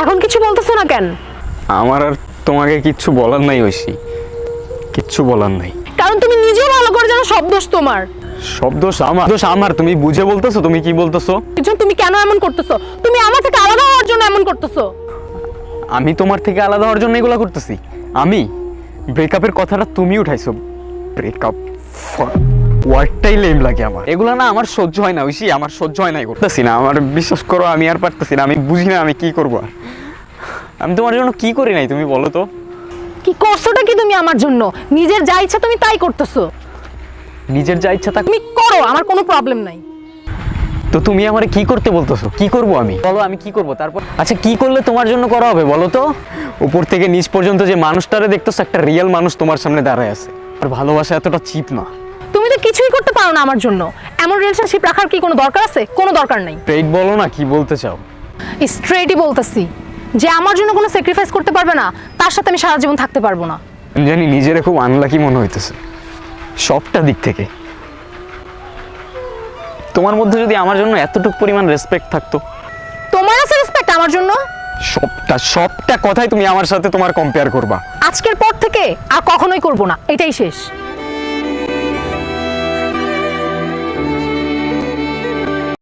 এখন কিছু বলতেছো না কেন? আমার আর তোমাকে কিচ্ছু বলার নাই ঐশী, কিচ্ছু বলার নাই। কারণ তুমি নিজেও ভালো করে জানো সব দোষ তোমার। সব দোষ আমার? দোষ আমার? তুমি বুঝে বলতেছো? তুমি কি বলতেছো? তুমি কেন এমন করতেছো? তুমি আমার থেকে আলাদা হওয়ার জন্য এমন করতেছো। আমি তোমার থেকে আলাদা হওয়ার জন্য এগুলো করতেছি? আমি ব্রেকআপের কথাটা তুমি উঠাইছো। ব্রেকআপ ওয়ার্ডটাই লেম লাগে আমার। এগুলো না আমার সহ্য হয় না ঐশী, আমার সহ্য হয় না, করতেছি না। আমার বিশ্বাস করো আমি আর পারতেছি না। আমি বুঝি না আমি কি করবো আর। আমি তোমার জন্য কি করি নাই তুমি বলো তো? কি করছোটা কি তুমি আমার জন্য? নিজের যা ইচ্ছা তুমি তাই করতেছো। নিজের যা ইচ্ছা তা তুমি করো, আমার কোনো প্রবলেম নাই। তো তুমি আমারে কি করতে বলতেছো? কি করব আমি? বলো আমি কি করব? তারপর আচ্ছা কি করলে তোমার জন্য করা হবে বলো তো? উপর থেকে নিচ পর্যন্ত যে মানুষটারে দেখতেছো, একটা রিয়েল মানুষ তোমার সামনে দাঁড়ায় আছে। আর ভালোবাসা এতটা চিপ না। তুমি তো কিছুই করতে পারো না আমার জন্য। এমন রিলেশনশিপ রাখার কি কোনো দরকার আছে? কোনো দরকার নাই। স্ট্রেইট বলো না, কি বলতে চাও? স্ট্রেটই বলতেছি, যে আমার জন্য কোনো স্যাক্রিফাইস করতে পারবে না তার সাথে আমি সারা জীবন থাকতে পারবো না। আমি জানি নিজেরে খুব আনলাকি মনে হইতেছে সবটা দিক থেকে। তোমার মধ্যে যদি আমার জন্য এতটুকু পরিমাণ রেসপেক্ট থাকতো। তোমার আছে রেসপেক্ট আমার জন্য? সবটা কথাই তুমি আমার সাথে তোমার কম্পেয়ার করবা। আজকের পর থেকে আর কখনোই করবো না, এটাই শেষ।